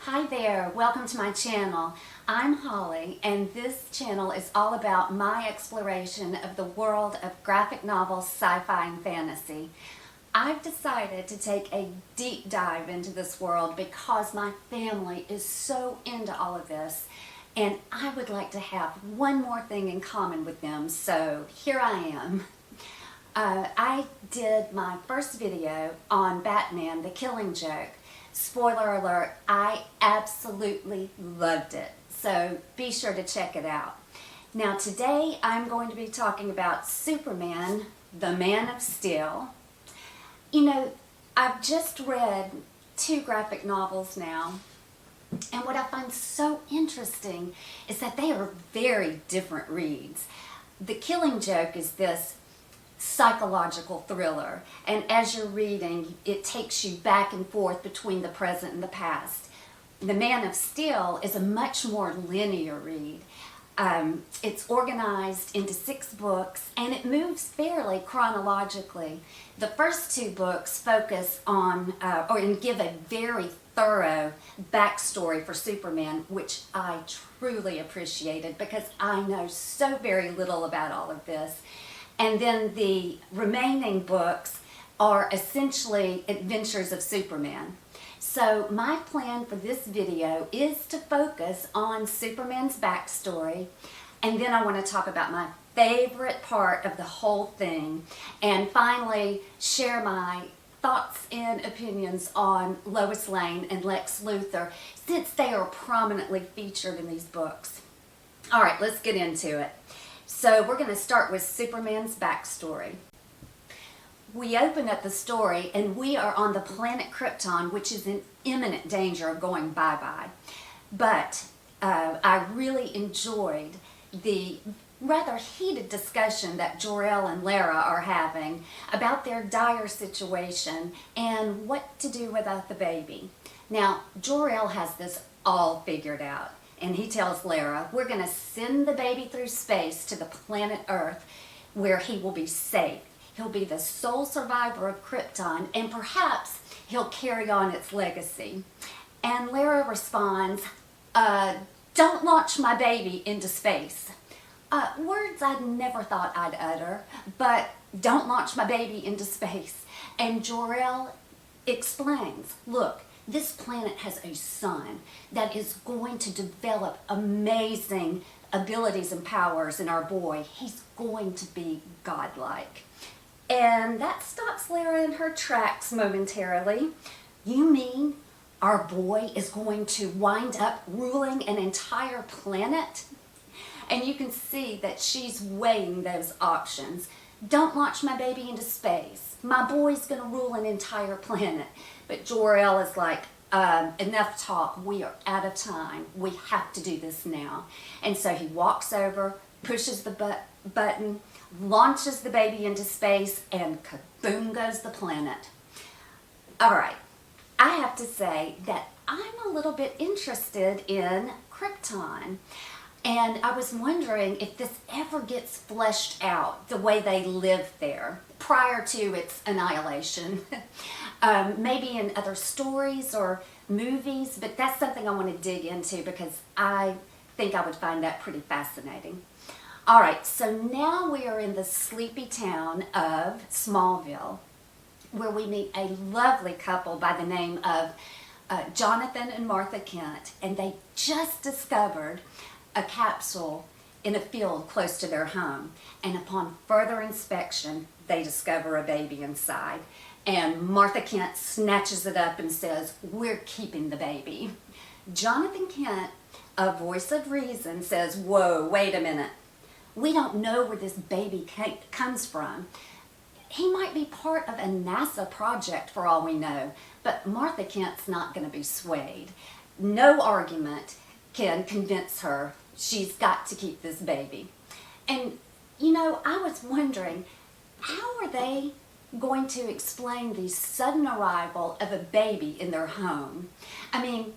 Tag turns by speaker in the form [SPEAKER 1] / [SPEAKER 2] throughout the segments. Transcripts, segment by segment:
[SPEAKER 1] Hi there, welcome to my channel. I'm Holly, and this channel is all about my exploration of the world of graphic novels, sci-fi, and fantasy. I've decided to take a deep dive into this world because my family is so into all of this, and I would like to have one more thing in common with them, so here I am. I did my first video on Batman, The Killing Joke. Spoiler alert, I absolutely loved it, so be sure to check it out. Now today I'm going to be talking about Superman, the Man of Steel. You know, I've just read 2 graphic novels now, and what I find so interesting is that they are very different reads. The Killing Joke is this psychological thriller, and as you're reading, it takes you back and forth between the present and the past. The Man of Steel is a much more linear read. It's organized into 6 books, and it moves fairly chronologically. The first 2 books focus on and give a very thorough backstory for Superman, which I truly appreciated because I know so very little about all of this. And then the remaining books are essentially adventures of Superman. So my plan for this video is to focus on Superman's backstory, and then I want to talk about my favorite part of the whole thing, and finally share my thoughts and opinions on Lois Lane and Lex Luthor, since they are prominently featured in these books. All right, let's get into it. So we're going to start with Superman's backstory. We open up the story and we are on the planet Krypton, which is in imminent danger of going bye-bye. But I really enjoyed the rather heated discussion that Jor-El and Lara are having about their dire situation and what to do without the baby. Now, Jor-El has this all figured out. And he tells Lara, we're going to send the baby through space to the planet Earth where he will be safe. He'll be the sole survivor of Krypton, and perhaps he'll carry on its legacy. And Lara responds, don't launch my baby into space. Words I'd never thought I'd utter, but don't launch my baby into space. And Jor-El explains, look, this planet has a son that is going to develop amazing abilities and powers in our boy. He's going to be godlike. And that stops Lara in her tracks momentarily. You mean our boy is going to wind up ruling an entire planet? And you can see that she's weighing those options. Don't launch my baby into space. My boy's going to rule an entire planet. But Jor-El is like, enough talk. We are out of time. We have to do this now. And so he walks over, pushes the button, launches the baby into space, and kaboom goes the planet. All right. I have to say that I'm a little bit interested in Krypton. And I was wondering if this ever gets fleshed out, the way they live there, prior to its annihilation. Maybe in other stories or movies, but that's something I want to dig into because I think I would find that pretty fascinating. All right, so now we are in the sleepy town of Smallville, where we meet a lovely couple by the name of Jonathan and Martha Kent, and they just discovered a capsule in a field close to their home, and upon further inspection they discover a baby inside, and Martha Kent snatches it up and says, we're keeping the baby. Jonathan Kent, a voice of reason, says, whoa, wait a minute, we don't know where this baby comes from. He might be part of a NASA project for all we know, but Martha Kent's not going to be swayed. No argument can convince her she's got to keep this baby. And, you know, I was wondering, how are they going to explain the sudden arrival of a baby in their home? I mean,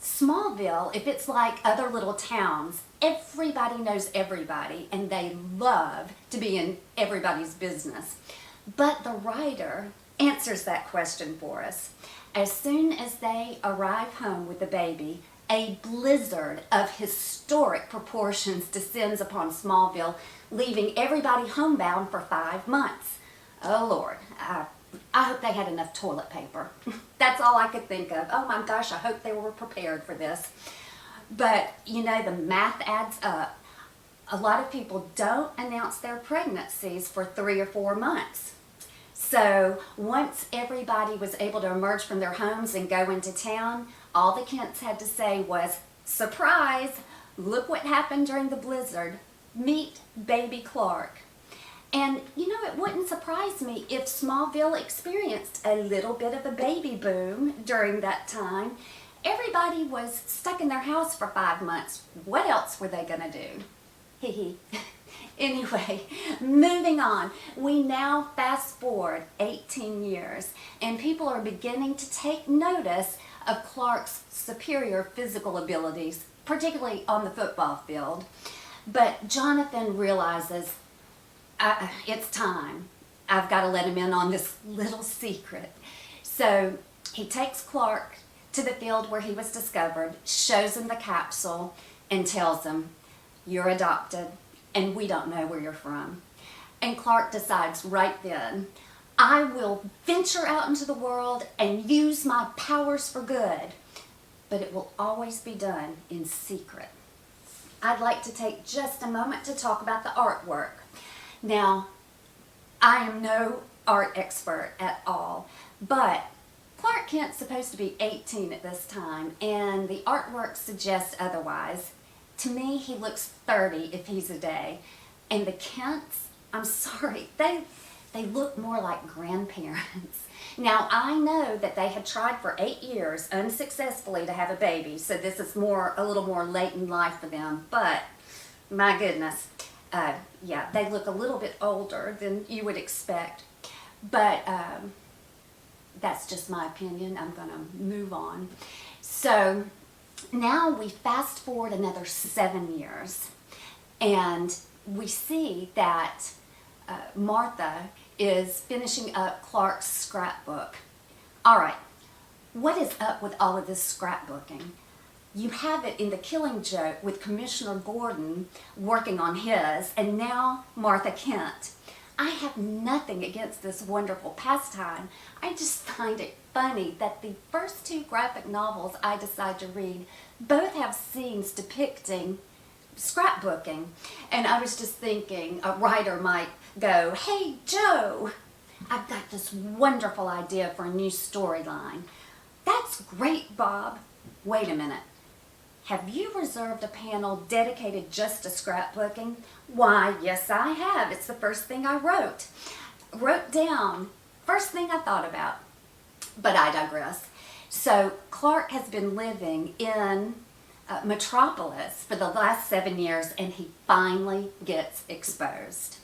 [SPEAKER 1] Smallville, if it's like other little towns, everybody knows everybody, and they love to be in everybody's business. But the writer answers that question for us. As soon as they arrive home with the baby, a blizzard of historic proportions descends upon Smallville, leaving everybody homebound for 5 months. Oh Lord, I hope they had enough toilet paper. That's all I could think of. Oh my gosh, I hope they were prepared for this. But you know, the math adds up. A lot of people don't announce their pregnancies for 3 or 4 months. So once everybody was able to emerge from their homes and go into town, all the Kents had to say was, surprise, look what happened during the blizzard. Meet baby Clark. And you know, it wouldn't surprise me if Smallville experienced a little bit of a baby boom during that time. Everybody was stuck in their house for 5 months. What else were they gonna do? Hee hee. Anyway, moving on. We now fast forward 18 years, and people are beginning to take notice of Clark's superior physical abilities, particularly on the football field. But Jonathan realizes, it's time. I've got to let him in on this little secret. So he takes Clark to the field where he was discovered, shows him the capsule, and tells him, you're adopted, and we don't know where you're from. And Clark decides right then, I will venture out into the world and use my powers for good, but it will always be done in secret. I'd like to take just a moment to talk about the artwork. Now, I am no art expert at all, but Clark Kent's supposed to be 18 at this time, and the artwork suggests otherwise. To me, he looks 30 if he's a day. And the Kents, I'm sorry, they look more like grandparents. Now, I know that they had tried for 8 years unsuccessfully to have a baby, so this is a little more late in life for them, but my goodness. Yeah, they look a little bit older than you would expect, but that's just my opinion. I'm going to move on. So now we fast forward another 7 years, and we see that Martha is finishing up Clark's scrapbook. All right, what is up with all of this scrapbooking? You have it in The Killing Joke with Commissioner Gordon working on his, and now Martha Kent. I have nothing against this wonderful pastime. I just find it funny that the first 2 graphic novels I decide to read both have scenes depicting scrapbooking. And I was just thinking, a writer might go, hey Joe, I've got this wonderful idea for a new storyline. That's great, Bob. Wait a minute. Have you reserved a panel dedicated just to scrapbooking? Why, yes I have. It's the first thing I wrote down. First thing I thought about. But I digress. So Clark has been living in Metropolis for the last 7 years, and he finally gets exposed.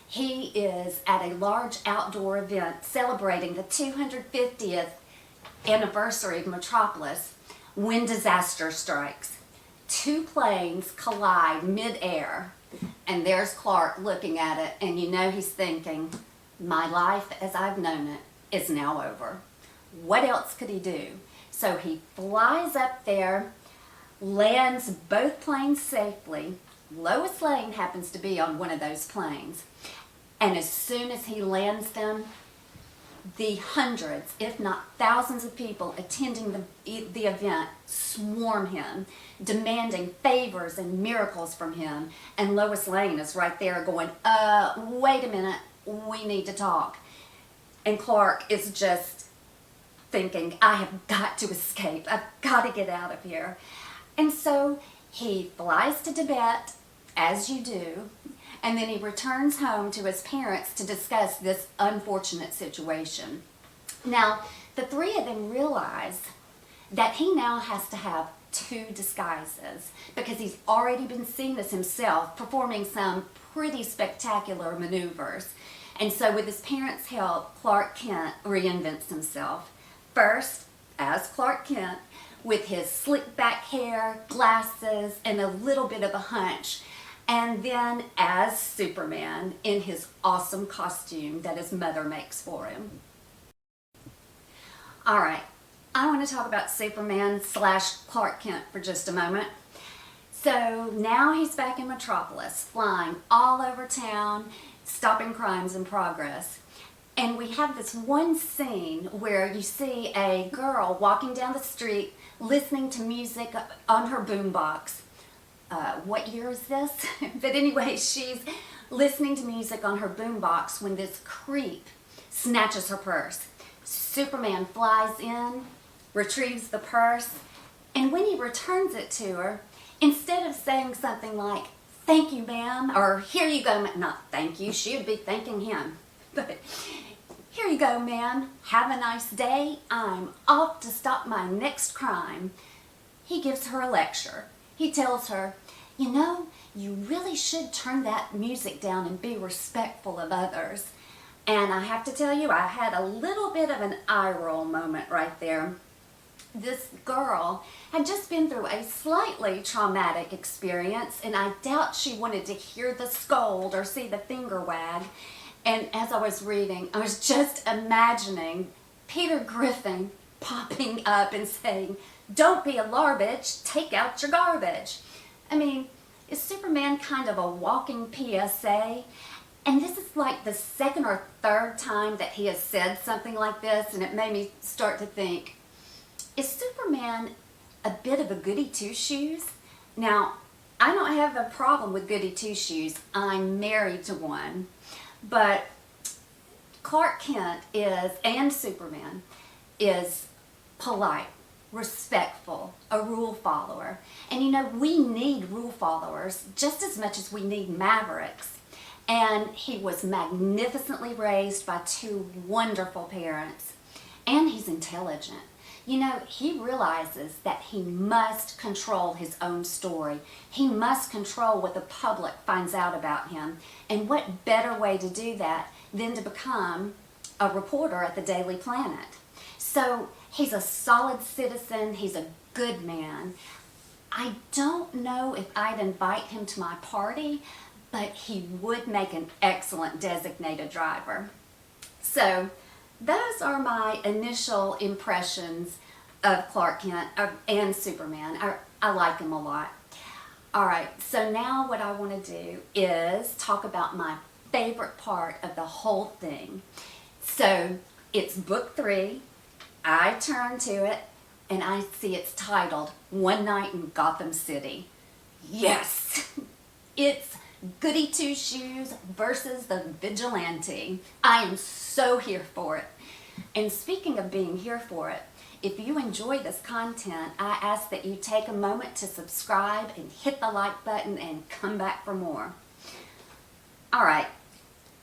[SPEAKER 1] He is at a large outdoor event celebrating the 250th anniversary of Metropolis when disaster strikes. 2 planes collide mid-air, and there's Clark looking at it, and you know he's thinking, my life as I've known it is now over. What else could he do? So he flies up there, lands both planes safely. Lois Lane happens to be on one of those planes. And as soon as he lands them, the hundreds, if not thousands of people attending the event swarm him, demanding favors and miracles from him. And Lois Lane is right there going, wait a minute, we need to talk. And Clark is just thinking, I have got to escape. I've got to get out of here. And so he flies to Tibet, as you do, and then he returns home to his parents to discuss this unfortunate situation. Now, the 3 of them realize that he now has to have 2 disguises because he's already been seen as himself performing some pretty spectacular maneuvers. And so with his parents' help, Clark Kent reinvents himself. First, as Clark Kent, with his slick back hair, glasses, and a little bit of a hunch. And then as Superman in his awesome costume that his mother makes for him. All right, I want to talk about Superman slash Clark Kent for just a moment. So now he's back in Metropolis, flying all over town, stopping crimes in progress. And we have this one scene where you see a girl walking down the street listening to music on her boombox. What year is this? But anyway, she's listening to music on her boombox when this creep snatches her purse. Superman flies in, retrieves the purse, and when he returns it to her, instead of saying something like, "Thank you, ma'am," or "Here you go," not thank you, she would be thanking him, but "Here you go, ma'am, have a nice day, I'm off to stop my next crime," he gives her a lecture. He tells her, "You know, you really should turn that music down and be respectful of others." And I have to tell you, I had a little bit of an eye roll moment right there. This girl had just been through a slightly traumatic experience, and I doubt she wanted to hear the scold or see the finger wag. And as I was reading, I was just imagining Peter Griffin popping up and saying, "Don't be a larbage, take out your garbage." I mean, is Superman kind of a walking PSA? And this is like the second or third time that he has said something like this, and it made me start to think, is Superman a bit of a goody two-shoes? Now, I don't have a problem with goody two-shoes. I'm married to one. But Clark Kent is, and Superman, is polite, respectful, a rule follower. And you know, we need rule followers just as much as we need mavericks. And he was magnificently raised by two wonderful parents. And he's intelligent. You know, he realizes that he must control his own story. He must control what the public finds out about him. And what better way to do that than to become a reporter at the Daily Planet? So he's a solid citizen. He's a good man. I don't know if I'd invite him to my party, but he would make an excellent designated driver. So those are my initial impressions of Clark Kent and Superman. I like him a lot. All right, so now what I want to do is talk about my favorite part of the whole thing. So it's book 3. I turn to it and I see it's titled "One Night in Gotham City." Yes, it's Goody Two-Shoes versus the Vigilante. I am so here for it. And speaking of being here for it, if you enjoy this content, I ask that you take a moment to subscribe and hit the like button and come back for more. All right,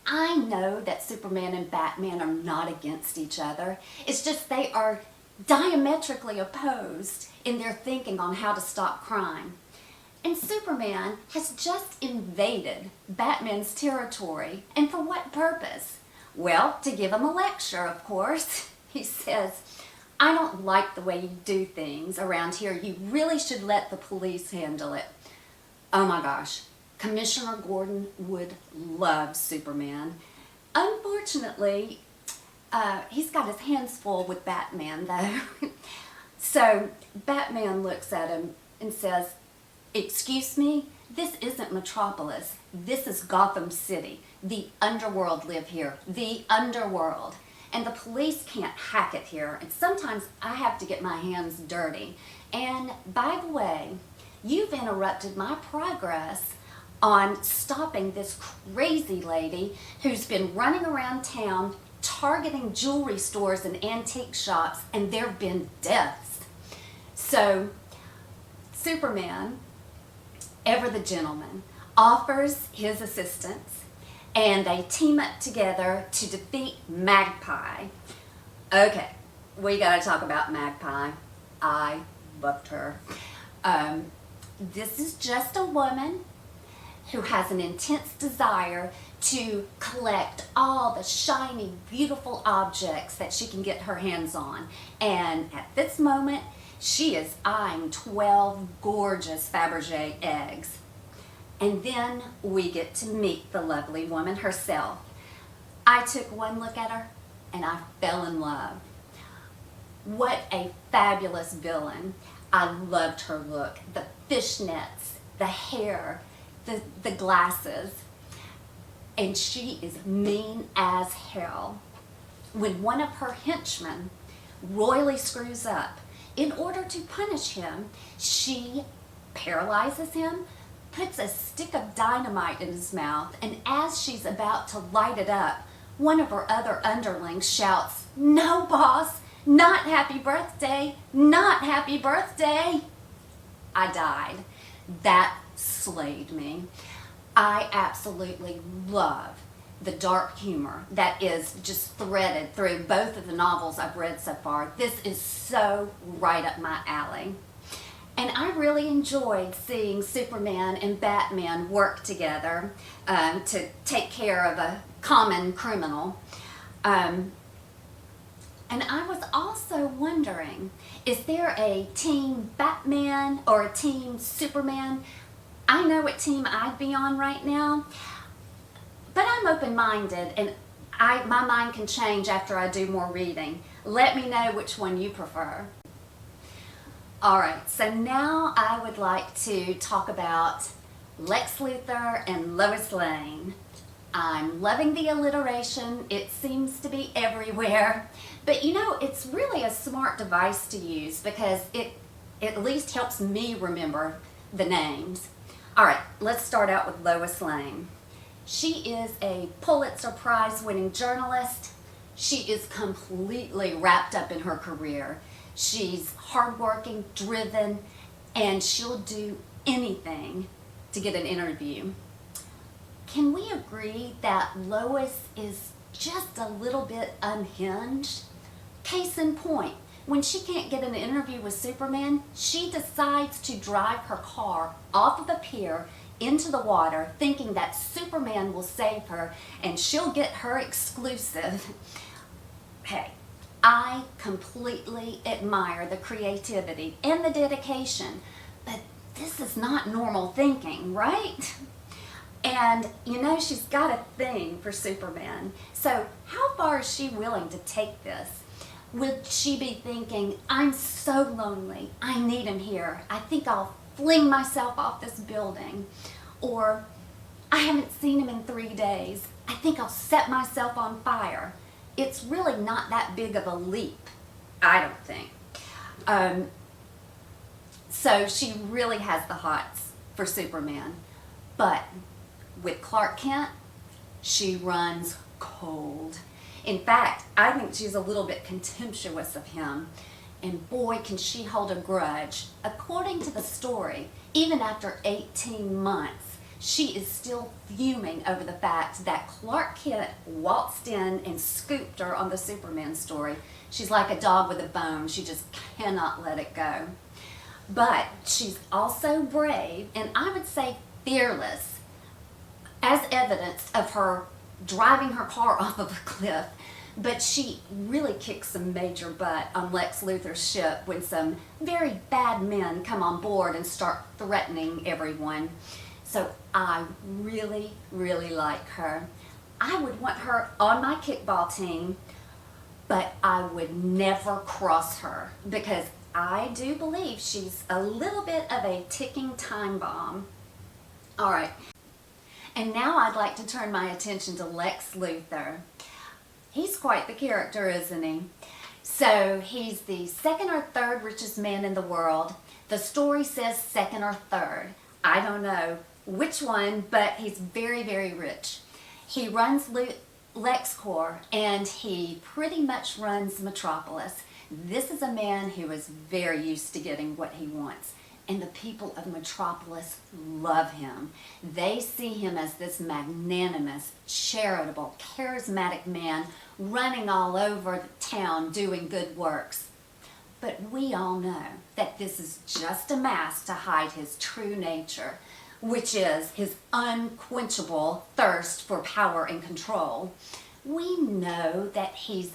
[SPEAKER 1] I know that Superman and Batman are not against each other. It's just they are diametrically opposed in their thinking on how to stop crime. And Superman has just invaded Batman's territory. And for what purpose? Well, to give him a lecture, of course. He says, "I don't like the way you do things around here. You really should let the police handle it." Oh my gosh, Commissioner Gordon would love Superman. Unfortunately, he's got his hands full with Batman, though. So Batman looks at him and says, "Excuse me, this isn't Metropolis. This is Gotham City. The underworld live here. The underworld. And the police can't hack it here. And sometimes I have to get my hands dirty. And by the way, you've interrupted my progress on stopping this crazy lady who's been running around town targeting jewelry stores and antique shops, and there have been deaths." So Superman, ever the gentleman, offers his assistance, and they team up together to defeat Magpie. Okay, we gotta talk about Magpie. I loved her. This is just a woman who has an intense desire to collect all the shiny, beautiful objects that she can get her hands on. And at this moment, she is eyeing 12 gorgeous Fabergé eggs. And then we get to meet the lovely woman herself. I took one look at her and I fell in love. What a fabulous villain. I loved her look, the fishnets, the hair, the glasses. And she is mean as hell. When one of her henchmen royally screws up, in order to punish him, she paralyzes him, puts a stick of dynamite in his mouth, and as she's about to light it up, one of her other underlings shouts, "No, boss, not happy birthday, not happy birthday." I died. That slayed me. I absolutely love the dark humor that is just threaded through both of the novels I've read so far. This is so right up my alley. And I really enjoyed seeing Superman and Batman work together to take care of a common criminal. And I was also wondering, is there a team Batman or a team Superman? I know what team I'd be on right now, but I'm open-minded and my mind can change after I do more reading. Let me know which one you prefer. Alright, so now I would like to talk about Lex Luthor and Lois Lane. I'm loving the alliteration. It seems to be everywhere. But you know, it's really a smart device to use because it at least helps me remember the names. Alright, let's start out with Lois Lane. She is a Pulitzer Prize winning journalist. She is completely wrapped up in her career. She's hardworking, driven, and she'll do anything to get an interview. Can we agree that Lois is just a little bit unhinged? Case in point, when she can't get an interview with Superman, she decides to drive her car off of the pier into the water, thinking that Superman will save her and she'll get her exclusive. Hey, I completely admire the creativity and the dedication, but this is not normal thinking, right? And you know, she's got a thing for Superman. So how far is she willing to take this? Would she be thinking, I'm so lonely, I need him here, I think I'll fling myself off this building? Or, I haven't seen him in 3 days, I think I'll set myself on fire. It's really not that big of a leap, I don't think. So she really has the hots for Superman. But with Clark Kent, she runs cold. In fact, I think she's a little bit contemptuous of him. And boy, can she hold a grudge. According to the story, even after 18 months, she is still fuming over the fact that Clark Kent waltzed in and scooped her on the Superman story. She's like a dog with a bone. She just cannot let it go. But she's also brave, and I would say fearless, as evidence of her driving her car off of a cliff. But she really kicks some major butt on Lex Luthor's ship when some very bad men come on board and start threatening everyone. So I really, really like her. I would want her on my kickball team, but I would never cross her because I do believe she's a little bit of a ticking time bomb. All right. And now I'd like to turn my attention to Lex Luthor. He's quite the character, isn't he? So he's the second or third richest man in the world. The story says second or third. I don't know which one, but he's very, very rich. He runs LexCorp, and he pretty much runs Metropolis. This is a man who is very used to getting what he wants. And the people of Metropolis love him. They see him as this magnanimous, charitable, charismatic man running all over the town doing good works. But we all know that this is just a mask to hide his true nature, which is his unquenchable thirst for power and control. We know that he's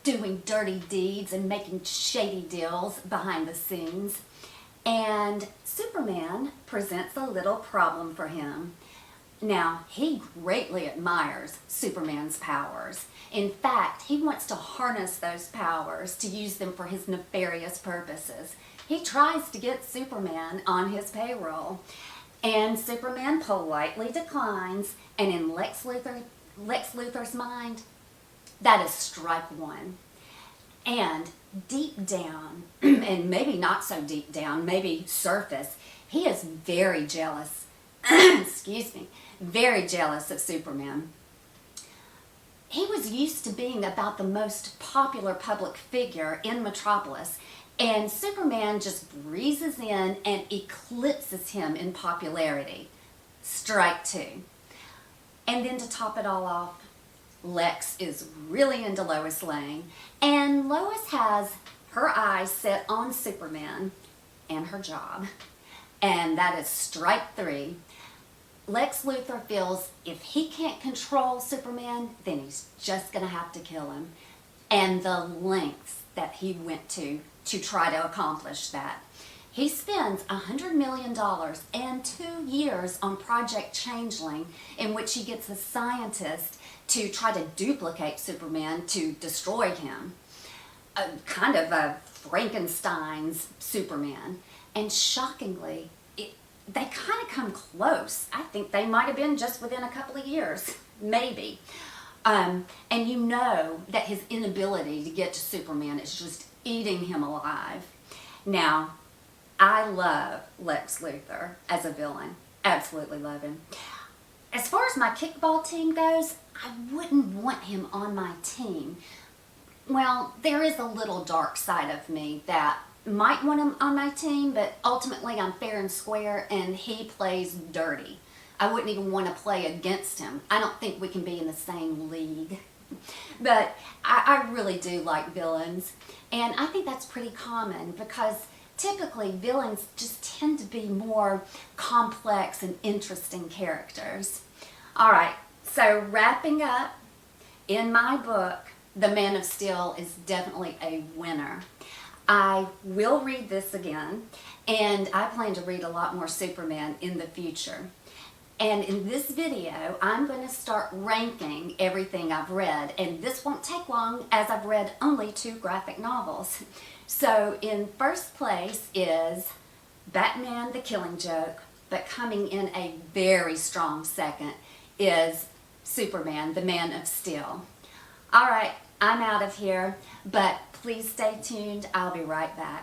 [SPEAKER 1] doing dirty deeds and making shady deals behind the scenes. And Superman presents a little problem for him. Now, he greatly admires Superman's powers. In fact, he wants to harness those powers to use them for his nefarious purposes. He tries to get Superman on his payroll, and Superman politely declines, and in Lex Luthor's mind, that is strike one. And deep down, and maybe not so deep down, maybe surface, he is very jealous, excuse me, very jealous of Superman. He was used to being about the most popular public figure in Metropolis, and Superman just breezes in and eclipses him in popularity. Strike two. And then to top it all off, Lex is really into Lois Lane, and Lois has her eyes set on Superman and her job, and that is strike three. Lex Luthor feels if he can't control Superman, then he's just going to have to kill him, and the lengths that he went to try to accomplish that. He spends $100 million and 2 years on Project Changeling, in which he gets a scientist to try to duplicate Superman to destroy him. Kind of a Frankenstein's Superman. And shockingly, they kind of come close. I think they might have been just within a couple of years, maybe. And you know that his inability to get to Superman is just eating him alive. Now, I love Lex Luthor as a villain. Absolutely love him. As far as my kickball team goes, I wouldn't want him on my team. Well, there is a little dark side of me that might want him on my team, but ultimately I'm fair and square, and he plays dirty. I wouldn't even want to play against him. I don't think we can be in the same league. But I really do like villains, and I think that's pretty common because typically villains just tend to be more complex and interesting characters. Alright, so wrapping up, in my book, The Man of Steel is definitely a winner. I will read this again, and I plan to read a lot more Superman in the future. And in this video, I'm going to start ranking everything I've read, and this won't take long as I've read only 2 graphic novels. So in first place is Batman the Killing Joke, but coming in a very strong second is Superman, the Man of Steel. Alright, I'm out of here, but please stay tuned. I'll be right back.